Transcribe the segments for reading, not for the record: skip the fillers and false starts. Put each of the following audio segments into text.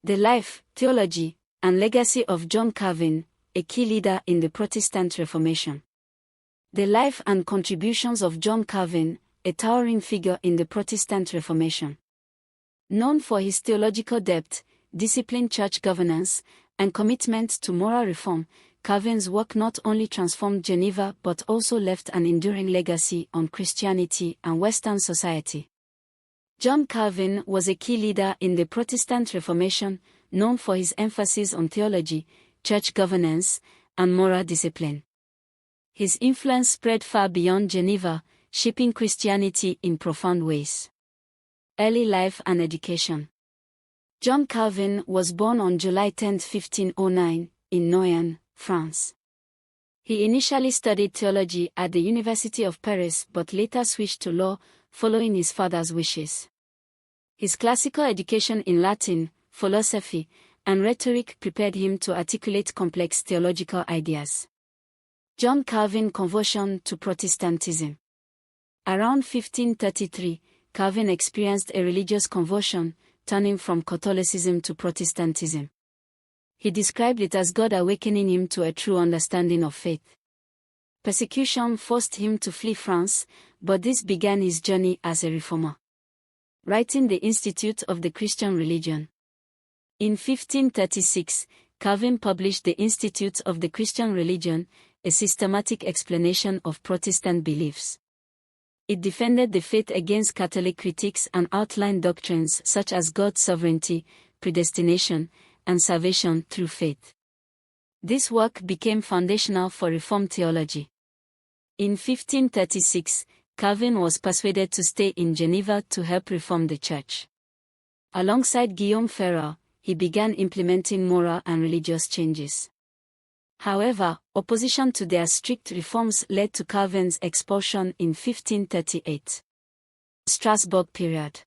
The life, theology, and legacy of John Calvin, a key leader in the Protestant Reformation. The life and contributions of John Calvin, a towering figure in the Protestant Reformation. Known for his theological depth, disciplined church governance, and commitment to moral reform, Calvin's work not only transformed Geneva but also left an enduring legacy on Christianity and Western society. John Calvin was a key leader in the Protestant Reformation, known for his emphasis on theology, church governance, and moral discipline. His influence spread far beyond Geneva, shaping Christianity in profound ways. Early life and education. John Calvin was born on July 10, 1509, in Noyon, France. He initially studied theology at the University of Paris but later switched to law, following his father's wishes. His classical education in Latin, philosophy, and rhetoric prepared him to articulate complex theological ideas. John Calvin's conversion to Protestantism. Around 1533, Calvin experienced a religious conversion, turning from Catholicism to Protestantism. He described it as God awakening him to a true understanding of faith. Persecution forced him to flee France, but this began his journey as a reformer. Writing the Institute of the Christian Religion. In 1536, Calvin published the Institute of the Christian Religion, a systematic explanation of Protestant beliefs. It defended the faith against Catholic critiques and outlined doctrines such as God's sovereignty, predestination, and salvation through faith. This work became foundational for Reformed theology. In 1536, Calvin was persuaded to stay in Geneva to help reform the church. Alongside Guillaume Farel, he began implementing moral and religious changes. However, opposition to their strict reforms led to Calvin's expulsion in 1538. Strasbourg period.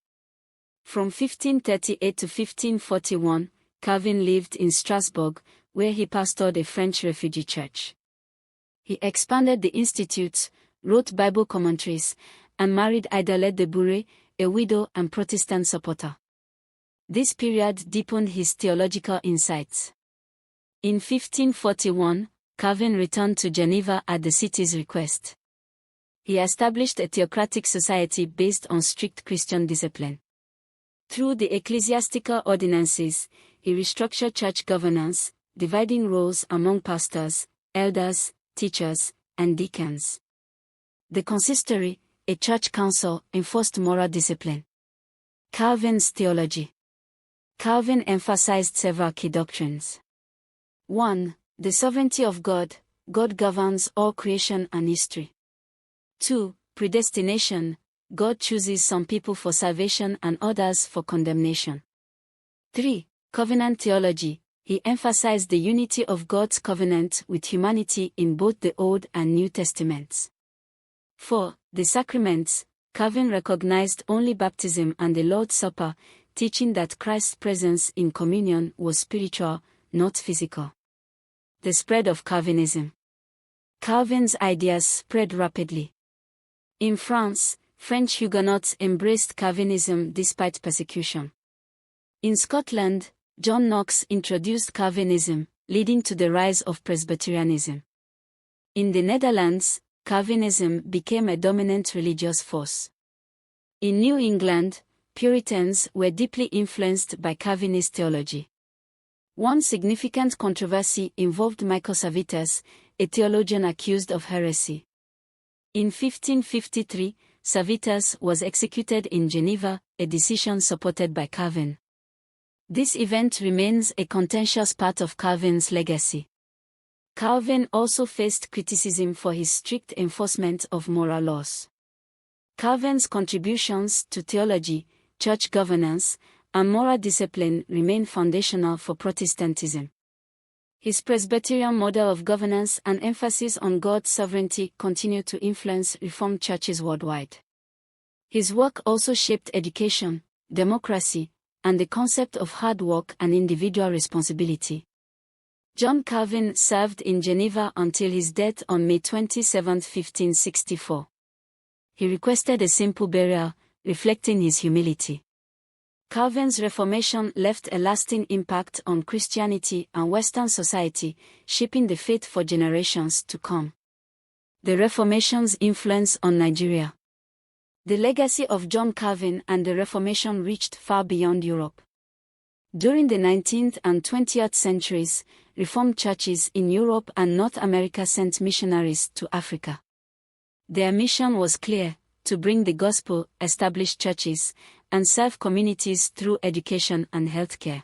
From 1538 to 1541, Calvin lived in Strasbourg, where he pastored a French refugee church. He expanded the institutes, wrote Bible commentaries, and married Idalette de Bourret, a widow and Protestant supporter. This period deepened his theological insights. In 1541, Calvin returned to Geneva at the city's request. He established a theocratic society based on strict Christian discipline. Through the ecclesiastical ordinances, he restructured church governance, dividing roles among pastors, elders, teachers, and deacons. The consistory, a church council, enforced moral discipline. Calvin's theology. Calvin emphasized several key doctrines. 1. The sovereignty of God. God governs all creation and history. 2. Predestination. God chooses some people for salvation and others for condemnation. 3. Covenant theology. He emphasized the unity of God's covenant with humanity in both the Old and New Testaments. 4. The sacraments. Calvin recognized only baptism and the Lord's Supper, teaching that Christ's presence in communion was spiritual, not physical. The spread of Calvinism. Calvin's ideas spread rapidly. In France, French Huguenots embraced Calvinism despite persecution. In Scotland, John Knox introduced Calvinism, leading to the rise of Presbyterianism. In the Netherlands, Calvinism became a dominant religious force. In New England, Puritans were deeply influenced by Calvinist theology. One significant controversy involved Michael Servetus, a theologian accused of heresy. In 1553, Servetus was executed in Geneva, a decision supported by Calvin. This event remains a contentious part of Calvin's legacy. Calvin also faced criticism for his strict enforcement of moral laws. Calvin's contributions to theology, church governance, and moral discipline remain foundational for Protestantism. His Presbyterian model of governance and emphasis on God's sovereignty continue to influence Reformed churches worldwide. His work also shaped education, democracy, and the concept of hard work and individual responsibility. John Calvin served in Geneva until his death on May 27, 1564. He requested a simple burial, reflecting his humility. Calvin's Reformation left a lasting impact on Christianity and Western society, shaping the faith for generations to come. The Reformation's influence on Nigeria. The legacy of John Calvin and the Reformation reached far beyond Europe. During the 19th and 20th centuries, Reformed churches in Europe and North America sent missionaries to Africa. Their mission was clear: to bring the gospel, establish churches, and serve communities through education and healthcare.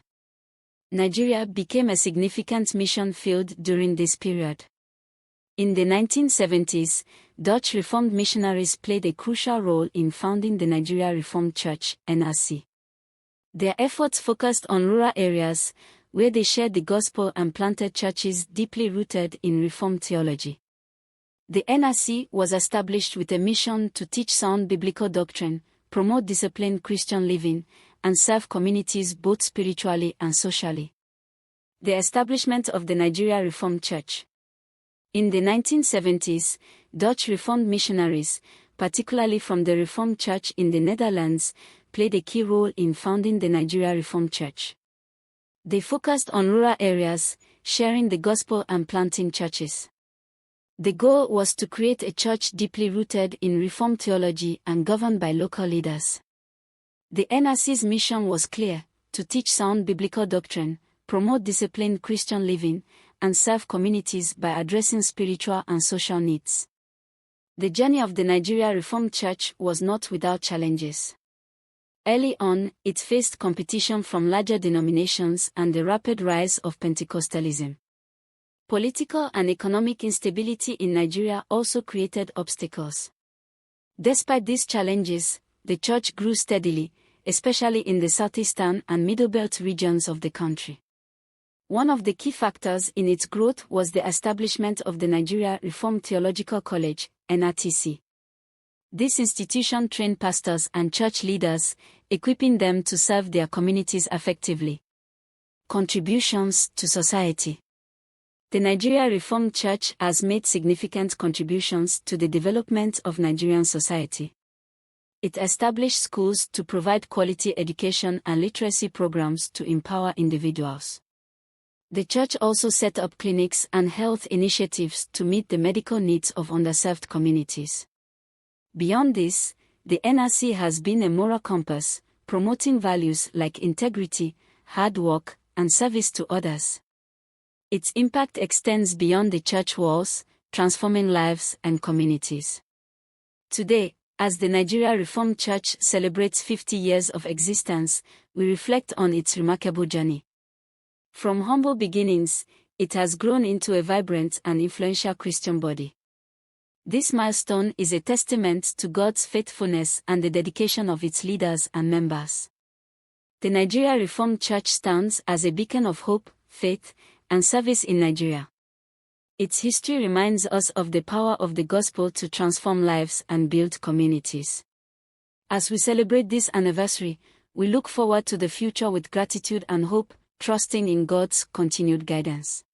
Nigeria became a significant mission field during this period. In the 1970s, Dutch Reformed missionaries played a crucial role in founding the Nigeria Reformed Church, NRC. Their efforts focused on rural areas, where they shared the gospel and planted churches deeply rooted in Reformed theology. The NRC was established with a mission to teach sound biblical doctrine, promote disciplined Christian living, and serve communities both spiritually and socially. The establishment of the Nigeria Reformed Church. In the 1970s, Dutch Reformed missionaries, particularly from the Reformed Church in the Netherlands, played a key role in founding the Nigeria Reformed Church. They focused on rural areas, sharing the gospel and planting churches. The goal was to create a church deeply rooted in Reformed theology and governed by local leaders. The NRC's mission was clear: to teach sound biblical doctrine, promote disciplined Christian living, and serve communities by addressing spiritual and social needs. The journey of the Nigeria Reformed Church was not without challenges. Early on, it faced competition from larger denominations and the rapid rise of Pentecostalism. Political and economic instability in Nigeria also created obstacles. Despite these challenges, the church grew steadily, especially in the southeastern and middle-belt regions of the country. One of the key factors in its growth was the establishment of the Nigeria Reformed Theological College, NRTC. This institution trained pastors and church leaders, equipping them to serve their communities effectively. Contributions to society. The Nigeria Reformed Church has made significant contributions to the development of Nigerian society. It established schools to provide quality education and literacy programs to empower individuals. The church also set up clinics and health initiatives to meet the medical needs of underserved communities. Beyond this, the NRC has been a moral compass, promoting values like integrity, hard work, and service to others. Its impact extends beyond the church walls, transforming lives and communities. Today, as the Nigeria Reformed Church celebrates 50 years of existence, we reflect on its remarkable journey. From humble beginnings, it has grown into a vibrant and influential Christian body. This milestone is a testament to God's faithfulness and the dedication of its leaders and members. The Nigeria Reformed Church stands as a beacon of hope, faith, and service in Nigeria. Its history reminds us of the power of the gospel to transform lives and build communities. As we celebrate this anniversary, we look forward to the future with gratitude and hope, trusting in God's continued guidance.